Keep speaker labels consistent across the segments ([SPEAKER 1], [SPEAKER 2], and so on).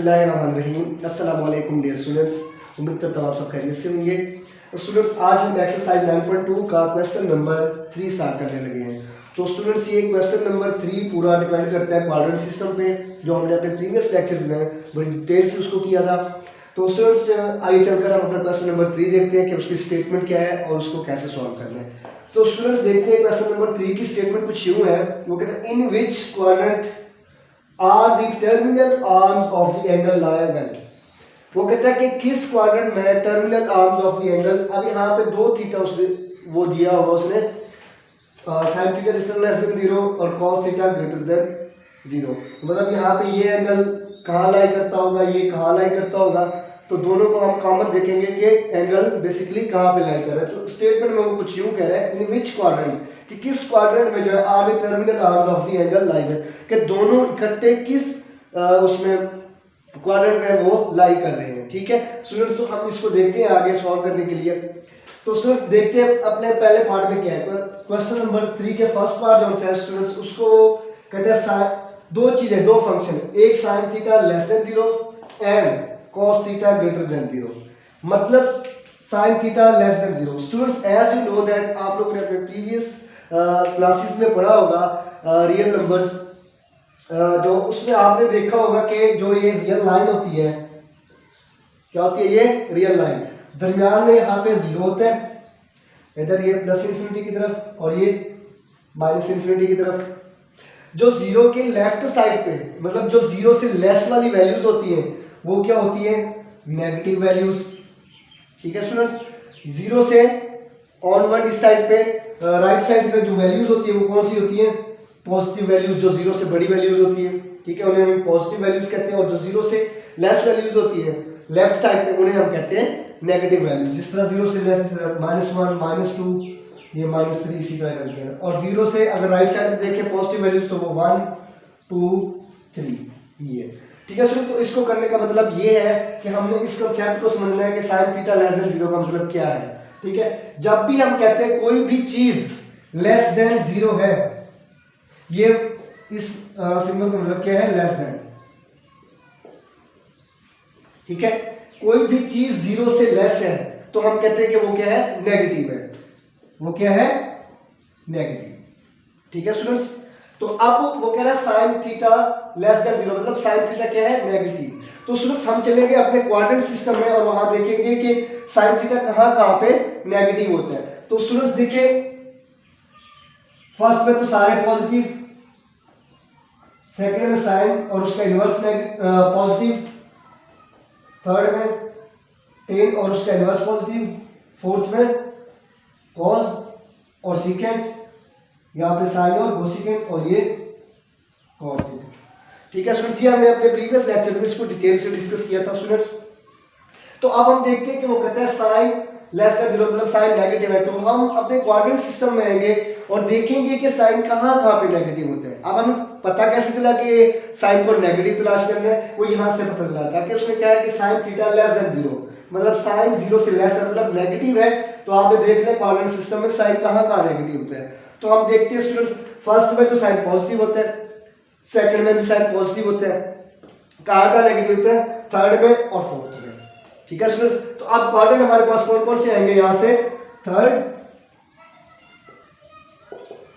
[SPEAKER 1] बिस्मिल्लाहिर्रहमानिर्रहीम। अस्सलाम वालेकुम डियर स्टूडेंट्स, उम्मीद करता हूँ आप सब खैरियत से होंगे। तो स्टूडेंट्स, आज हम एक्सरसाइज 9.2 का क्वेश्चन नंबर 3 स्टार्ट करने लगे हैं। तो स्टूडेंट्स, ये क्वेश्चन नंबर 3 पूरा डिपेंड करता है क्वाड्रेंट सिस्टम पे, जो हमने अपने प्रीवियस लेक्चर में बड़ी डिटेल से उसको किया था। तो स्टूडेंट्स, आइए चलकर हम अपना क्वेश्चन नंबर 3 देखते हैं कि उसकी स्टेटमेंट क्या है और उसको कैसे सॉल्व करना है। तो स्टूडेंट्स, देखते हैं क्वेश्चन नंबर 3 की स्टेटमेंट कुछ यूँ है। वो कहते हैं in which quadrant are the terminal arms of the angle lie well. वो कहता है कि किस क्वाड्रेंट में terminal arms of the angle, अब यहाँ पे दो थीटा उसने वो दिया होगा उसने, sin थीटा लेस देन 0 और cos थीटा ग्रेटर देन 0। मतलब यहाँ पे ये एंगल कहाँ लाई करता होगा, ये कहाँ लाई करता होगा, तो दोनों को हम कॉमन देखेंगे कि एंगल बेसिकली कहाँ पे लाई कर रहा है। तो स्टेटमेंट में वो कुछ यूं कह रहा है इन विच क्वाड्रेंट, कि किस क्वाड्रेंट में जो है are the terminal arms of the angle lie है, कि दोनों इकट्ठे किस उसमें क्वाड्रेंट में वो लाई कर रहे हैं। ठीक है स्टूडेंट्स, तो हम इसको देखते हैं आगे सॉल्व करने के लिए। तो स्टूडेंट्स, देखते हैं अपने पहले पार्ट में क्या है। क्वेश्चन नंबर 3 के फर्स्ट पार्ट जो है स्टूडेंट्स, उसको कहते हैं दो चीजें, दो फंक्शन, एक sin theta less than 0 and cos theta greater than 0। मतलब sin theta less than 0। Students, as you know that, आप लोगों ने अपने प्रीवियस क्लासेस में पढ़ा होगा रियल नंबर्स, जो उसमें आपने देखा होगा कि जो ये रियल लाइन होती है, क्या होती है ये रियल लाइन, दरमियान में यहाँ पे 0 होता है, इधर ये प्लस इन्फिनिटी की तरफ और ये माइनस इन्फिनिटी की तरफ। जो 0 के लेफ्ट साइड पे, मतलब जो 0 से लेस वाली वैल्यूज होती हैं, वो क्या होती है नेगेटिव वैल्यूज। ठीक है स्टूडेंट्स, 0 से ऑनवर्ड इस साइड पे राइट साइड पे जो वैल्यूज होती है वो कौन सी होती है पॉजिटिव वैल्यूज, जो 0 से बड़ी वैल्यूज होती है। ठीक है, उन्हें हम पॉजिटिव वैल्यूज कहते हैं, और जो 0 से लेस वैल्यूज होती है लेफ्ट साइड पे, उन्हें हम कहते हैं नेगेटिव वैल्यूज। जिस तरह 0 से लेस -1 -2, ये -3, इसी तरह करके है। और 0 से अगर राइट साइड में देखें पॉजिटिव वैल्यूज तो वो 1 2 3 ये। ठीक है स्टूडेंट, तो इसको करने का मतलब ये है कि हमने इस कंसेप्ट को समझना है कि sin थीटा लेस देन 0 का मतलब क्या है। ठीक है, जब भी हम कहते हैं कोई भी चीज लेस देन 0 है, ये इस सिंबल का मतलब क्या है लेस देन। ठीक है, कोई भी चीज 0 से लेस है तो हम कहते हैं कि वो क्या है नेगेटिव है, वो क्या है नेगेटिव। ठीक है स्टूडेंट्स, तो अब वो कह रहा है sin थीटा लेस देन 0, मतलब sin थीटा क्या है नेगेटिव। तो स्टूडेंट्स, हम चलेंगे अपने क्वाड्रेंट सिस्टम में और वहां देखेंगे कि sin थीटा कहां पे नेगेटिव होता है। तो स्टूडेंट्स देखिए, फर्स्ट में तो सारे पॉजिटिव, सेकंड में sin और उसका इनवर्स पॉजिटिव, थर्ड में tan और उसका इनवर्स पॉजिटिव, फोर्थ में cos और सीकेंट, यहाँ पे sin और कोसेकेंट, और ये cos थीटा। ठीक है स्टूडेंट्स, ये हमने अपने प्रीवियस लेक्चर में इसको डिटेल से डिस्कस किया था स्टूडेंट्स। तो अब हम देखते हैं कि वो कहता है sin लेस देन 0, मतलब sin नेगेटिव है। तो हम अपने क्वाड्रेंट सिस्टम में आएंगे और देखेंगे कि sin कहाँ पे नेगेटिव होता है। अब हमें पता कैसे चला कि sin को नेगेटिव तलाश करना है, वो यहाँ से पता चला था कि उसने कहा है कि sin थीटा लेस देन 0, मतलब sin 0 से लेस है, मतलब नेगेटिव है। तो आपने देख लिया क्वाड्रेंट सिस्टम में sin कहाँ नेगेटिव होता है। तो हम देखते हैं स्टूडेंट्स, फर्स्ट में तो sin पॉजिटिव होता है, सेकंड में भी sin पॉजिटिव होता है, कहाँ नेगेटिव होता है थर्ड में और फोर्थ में। ठीक है स्टूडेंट्स, तो अब क्वाड्रेंट हमारे पास कौन कौन से आएंगे, यहाँ से third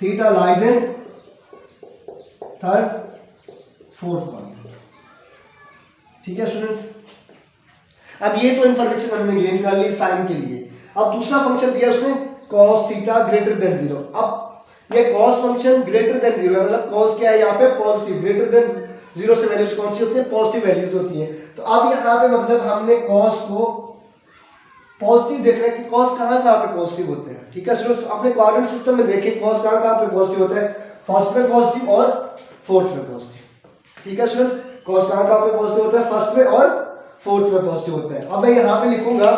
[SPEAKER 1] theta lies in third fourth quadrant. ठीक है स्टूडेंट्स, अब ये तो इंफॉर्मेशन हमने गेन कर ली साइन के लिए। अब दूसरा फंक्शन दिया उसने cos थीटा ग्रेटर देन 0। अब ये cos फंक्शन ग्रेटर देन 0 है, मतलब cos क्या है यहाँ पे पॉजिटिव, ग्रेटर देन 0 से वैल्यूज कौन सी होती है पॉजिटिव वैल्यूज होती है। तो अब यहाँ पे मतलब हमने cos को पॉजिटिव देख रहे हैं कि cos कहाँ पे पॉजिटिव होते हैं। ठीक है स्टूडेंट्स, अपने क्वाड्रेंट सिस्टम में देखिए cos कहाँ पे पॉजिटिव होता है, फर्स्ट में पॉजिटिव और फोर्थ में पॉजिटिव। ठीक है स्टूडेंट्स, cos कहाँ पे पॉजिटिव होता है फर्स्ट में और फोर्थ में पॉजिटिव होता है। अब मैं यहाँ पे लिखूंगा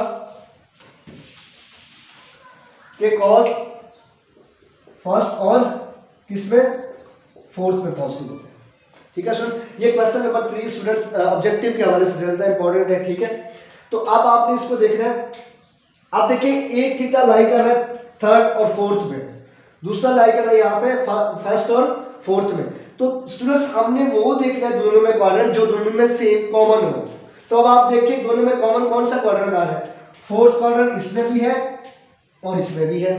[SPEAKER 1] कि cos फर्स्ट और किसमें फोर्थ में पॉजिटिव होता है। ठीक है स्टूडेंट, ये क्वेश्चन नंबर 3 स्टूडेंट्स ऑब्जेक्टिव के हवाले से ज्यादा इंपॉर्टेंट है। ठीक है, तो अब आपने इसको देखना है। अब देखिए, एक थीटा लाई कर रहा है थर्ड और फोर्थ में, दूसरा लाई कर रहा है यहाँ पे फर्स्ट और फोर्थ में। तो स्टूडेंट्स हमने वो देखना है दोनों में क्वाड्रेंट जो दोनों में सेम कॉमन हो। तो अब आप देखिए दोनों में कॉमन कौन सा क्वाड्रेंट आ रहा है, फोर्थ क्वाड्रेंट इसमें भी है और इसमें भी है।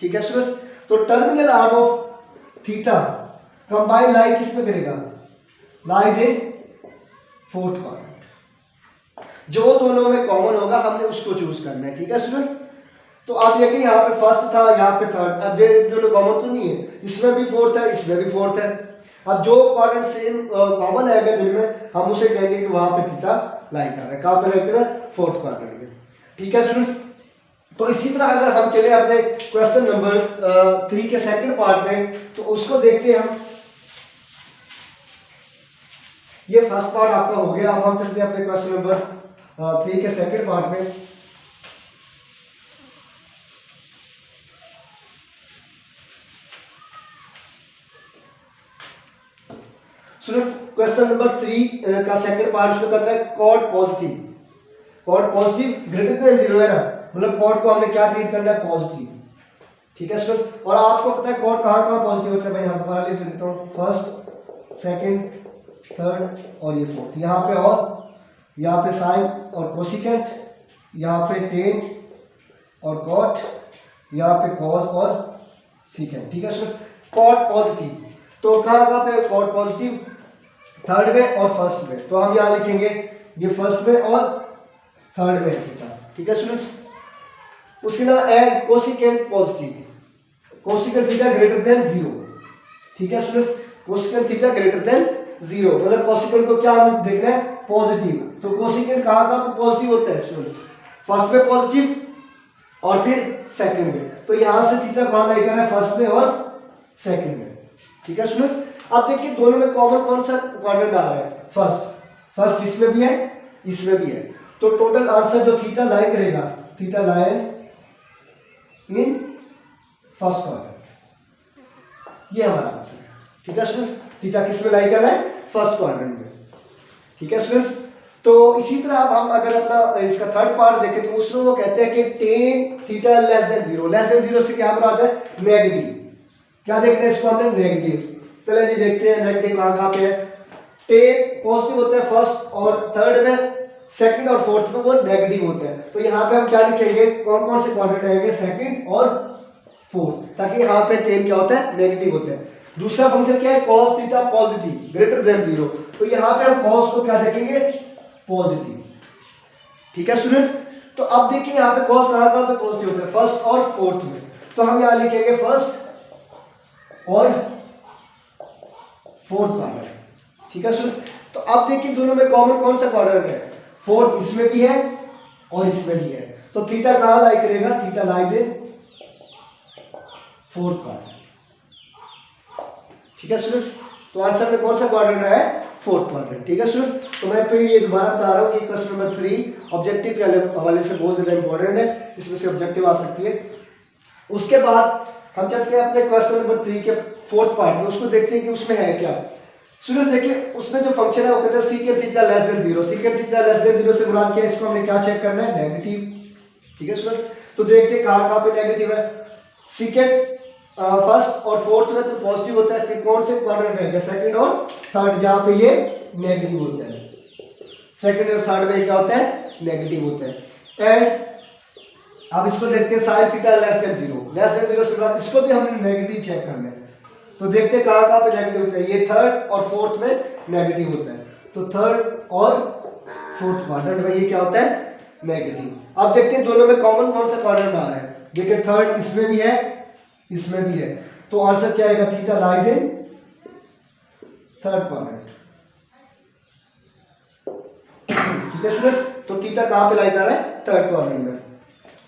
[SPEAKER 1] ठीक है स्टूडेंट्स, तो terminal arm of theta combine lie किस में करेगा, लाइज इन फोर्थ क्वाड्रेंट। जो दोनों में कॉमन होगा हमने उसको चूज करना है। ठीक है स्टूडेंट्स, तो आप देखिए यहाँ पे फर्स्ट था, यहाँ पे थर्ड, अब दोनों कॉमन तो नहीं है, इसमें भी फोर्थ है इसमें भी फोर्थ है। अब जो क्वाड्रेंट सेम कॉमन है जिनमें हम उसे कहेंगे कि वहां पे थीटा लाई कर रहा है, कहां पे लाई कर रहा है, फोर्थ क्वाड्रेंट में। ठीक है स्टूडेंट्स, तो इसी तरह अगर हम चले अपने क्वेश्चन नंबर 3 के सेकंड पार्ट में, तो उसको देखते हैं हम। ये फर्स्ट पार्ट आपका हो गया। अब हम चलते हैं अपने क्वेश्चन नंबर 3 के सेकंड पार्ट में। क्वेश्चन नंबर 3 का सेकंड पार्ट इसमें कहता है cot positive. Cot positive greater than 0 है ना, मतलब कॉट को हमने क्या ट्रीट करना है, पॉजिटिव। ठीक है स्टूडेंट्स, और आपको पता है कॉट कहां कहां पॉजिटिव होता है, मैं यहां पर लिख देता हूं, फर्स्ट सेकंड थर्ड और ये फोर्थ। यहाँ पे और यहाँ पे साइन और कोसिकेंट, यहाँ पे टेन और कॉट, यहाँ पे कॉस और सीकेंट। ठीक है स्टूडेंट्स, कॉट पॉजिटिव तो कहाँ कहाँ पे कॉट पॉजिटिव, थर्ड में और फर्स्ट में। तो हम यहाँ लिखेंगे ये फर्स्ट में और थर्ड में थीटा। ठीक है स्टूडेंट्स, उसके अलावा and cosecant positive, cosecant theta greater than 0। ठीक है students, cosecant theta greater than 0, मतलब कोसिकेंट को क्या हमें देखना है, पॉजिटिव। तो कोसिकेंट कहाँ कहाँ पे पॉजिटिव होता है स्टूडेंट्स, फर्स्ट में पॉजिटिव और फिर सेकंड में। तो यहाँ से थीटा कहाँ लाई करना है, फर्स्ट में और सेकंड में। ठीक है स्टूडेंट्स, अब देखिए दोनों में कॉमन कौन सा क्वाड्रेंट आ रहा है, फर्स्ट इसमें भी है इसमें भी है। तो टोटल आंसर जो थीटा लाई करेगा, theta lie in first quadrant, ये हमारा आंसर है। ठीक है स्टूडेंट्स, थीटा किस में लाई कर रहा है, फर्स्ट क्वाड्रेंट में। ठीक है स्टूडेंट्स, तो इसी तरह अब हम अगर अपना इसका थर्ड पार्ट देखें तो उसमें वो कहते हैं कि tan theta less than 0, less than 0 से क्या आता है, नेगेटिव। क्या देखना है इसको हमने, नेगेटिव। चलिए जी देखते हैं नेगेटिव कहाँ पे है। टेन पॉजिटिव होता है फर्स्ट और थर्ड में, सेकंड और फोर्थ में वो नेगेटिव होता है। तो यहाँ पे हम क्या लिखेंगे, कौन कौन से क्वाड्रेंट आएंगे, सेकंड और फोर्थ, ताकि यहाँ पे टेन क्या होता है, नेगेटिव होता है। दूसरा फंक्शन क्या है, cos theta positive greater than 0, तो यहाँ पे हम cos को क्या देखेंगे, पॉजिटिव। ठीक है स्टूडेंट्स, तो अब देखिए यहाँ पे cos कहाँ पे पॉजिटिव होता है, फर्स्ट और फोर्थ में। तो हम यहाँ लिखेंगे फर्स्ट और फोर्थ क्वाड्रेंट। ठीक है स्टूडेंट्स, तो अब देखिए दोनों में कॉमन कौन सा क्वाड्रेंट है, फोर्थ इसमें भी है और इसमें भी है। तो थीटा कहाँ लाई करेगा, theta lies in fourth quadrant. ठीक है स्टूडेंट्स, तो आंसर में कौन सा क्वाड्रेंट है, फोर्थ क्वाड्रेंट। ठीक है स्टूडेंट्स, तो मैं फिर ये दोबारा बता रहा हूँ कि क्वेश्चन नंबर 3 ऑब्जेक्टिव के हवाले से बहुत ज्यादा इंपॉर्टेंट है, इसमें से ऑब्जेक्टिव आ सकती है। उसके बाद हम चलते हैं अपने क्वेश्चन नंबर 3 के फोर्थ पार्ट में, उसको देखते हैं कि उसमें है क्या। स्टूडेंट्स देखिए उसमें जो फंक्शन है वो कहता है secant theta less than 0। Secant theta less than 0 से मुराद क्या है, इसको हमने क्या चेक करना है, नेगेटिव। ठीक है स्टूडेंट्स, तो देखते हैं कहाँ पे नेगेटिव है। सीकेंट फर्स्ट और फोर्थ में तो पॉजिटिव होता है, फिर कौन से क्वाड्रेंट रहेगा, सेकंड और थर्ड, जहाँ पे ये नेगेटिव होता है। सेकंड और थर्ड में क्या होता है, नेगेटिव होता है। एंड अब इसको देखते हैं sine theta less than 0, less than 0 से बाद इसको भी हमने नेगेटिव चेक करना है। तो देखते हैं कहाँ पे नेगेटिव होता है, ये थर्ड और फोर्थ में नेगेटिव होता है। तो थर्ड और फोर्थ क्वाड्रेंट में ये क्या होता है, नेगेटिव। अब देखते हैं दोनों में कॉमन कौन सा क्वाड्रेंट आ रहा है। देखिए थर्ड इसमें भी है इसमें भी है, तो आंसर क्या आएगा, theta lies in third quadrant. ठीक है स्टूडेंट्स, तो थीटा कहाँ पे लाई कर रहा है, थर्ड क्वाड्रेंट में।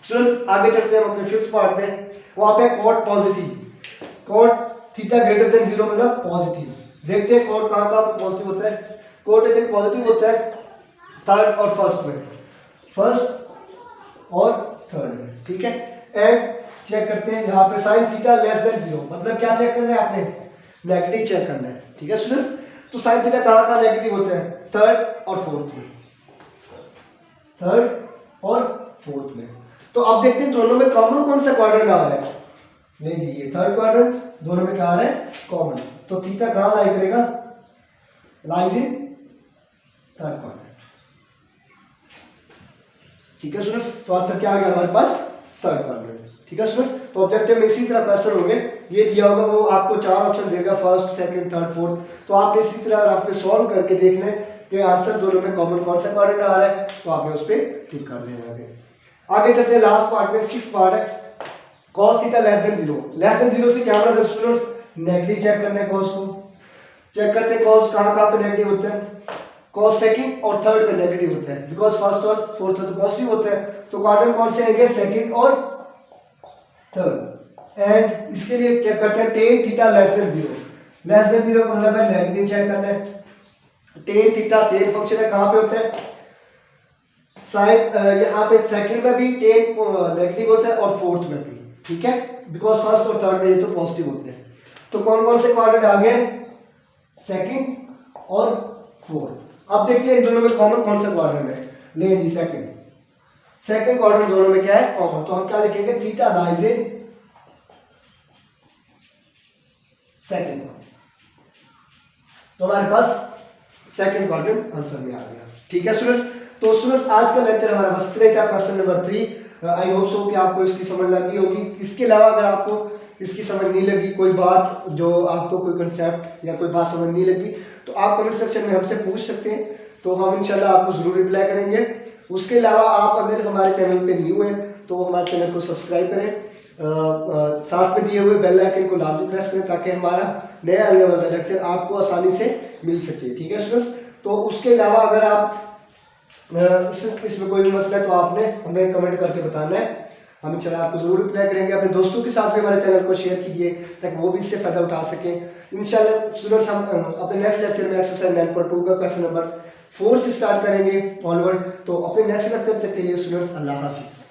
[SPEAKER 1] स्टूडेंट्स आगे चलते हैं हम अपने फिफ्थ पार्ट में, वहां पे cot positive, cot theta greater than 0 मतलब पॉजिटिव। देखते हैं कॉट कहाँ पे पॉजिटिव होता है, कॉट एक पॉजिटिव होता है थर्ड और फर्स्ट में, फर्स्ट और थर्ड में। ठीक है, एंड चेक करते हैं यहाँ पे साइन थीटा लेस देन 0, मतलब क्या चेक करना है आपने, नेगेटिव चेक करना है। ठीक है स्टूडेंट्स, तो साइन थीटा कहाँ नेगेटिव होता है, थर्ड और फोर्थ में, थर्ड और फोर्थ में। तो अब देखते हैं दोनों में कॉमन कौन सा क्वाड्रेंट आ रहा है। नहीं जी, ये थर्ड क्वाड्रेंट, दोनों में क्या आ रहा है, कॉमन। तो थीटा कहाँ लाई करेगा, लाइज इन थर्ड क्वाड्रेंट। ठीक है स्टूडेंट्स, तो आंसर क्या आ गया हमारे पास, थर्ड क्वाड्रेंट। ठीक है स्टूडेंट्स, तो ऑब्जेक्टिव में इसी तरह क्वेश्चन होंगे, ये दिया होगा, वो आपको 4 ऑप्शन देगा, फर्स्ट, सेकंड, थर्ड, फोर्थ। तो आपने इसी तरह रफ में सॉल्व करके देखना है कि आंसर दोनों में कॉमन कौन सा क्वाड्रेंट आ रहा है, तो आपने उस पर टिक कर देना है। आगे चलते हैं लास्ट पार्ट में, 6th पार्ट है, cos theta less than 0। Less than 0 से क्या मतलब स्टूडेंट्स, नेगेटिव चेक करना है, cos को चेक करते हैं, cos कहाँ पे नेगेटिव होता है, cos सेकंड और थर्ड पे नेगेटिव होता है, बिकॉज फर्स्ट और फोर्थ में तो पॉजिटिव होता है। तो क्वाड्रेंट कौन से आएंगे, सेकंड और थर्ड। एंड इसके लिए चेक करते हैं tan theta less than 0। Less than 0 का मतलब है नेगेटिव चेक करना है। tan थीटा, tan फंक्शन है, कहाँ पे होता है, साइड, यहाँ पे सेकंड में भी tan नेगेटिव होता है और फोर्थ में भी, ठीक है, बिकॉज फर्स्ट और थर्ड में ये तो पॉजिटिव होते हैं। तो कौन कौन से क्वाड्रेंट आ गए, सेकंड और फोर्थ। अब देखते हैं इन दोनों में कॉमन कौन सा क्वाड्रेंट है, ले जी सेकंड क्वाड्रेंट दोनों में क्या है, कॉमन। तो हम क्या लिखेंगे, theta lies in second quadrant. तो हमारे पास सेकंड क्वाड्रेंट आंसर में आ गया। ठीक है स्टूडेंट्स, तो स्टूडेंट्स आज का लेक्चर हमारा बस इतना ही था, question number 3। I hope so कि आपको इसकी समझ लगी होगी। इसके अलावा अगर आपको इसकी समझ नहीं लगी, कोई बात जो आपको कोई कंसेप्ट या कोई बात समझ नहीं लगी, तो आप कमेंट सेक्शन में हमसे पूछ सकते हैं, तो हम इंशाल्लाह आपको जरूर रिप्लाई करेंगे। उसके अलावा आप अगर हमारे चैनल पे न्यू हैं तो हमारे चैनल को सब्सक्राइब करें, साथ में दिए हुए बेल आइकन को लाजमी प्रेस करें ताकि हमारा नया आने वाला लेक्चर आपको आसानी से मिल सके। ठीक है स्टूडेंट्स, तो उसके अलावा अगर आप इसमें कोई भी मसला है तो आपने हमें कमेंट करके बताना है, हम इंशाल्लाह आपको जरूर रिप्लाई करेंगे। अपने दोस्तों के साथ भी हमारे चैनल को शेयर कीजिए ताकि वो भी इससे फायदा उठा सकें। इंशाल्लाह स्टूडेंट्स हम अपने नेक्स्ट लेक्चर में एक्सरसाइज 9.2 का क्वेश्चन नंबर 4 से स्टार्ट करेंगे ऑनवर्ड। तो अपने नेक्स्ट लेक्चर तक के लिए स्टूडेंट्स अल्लाह हाफिज़।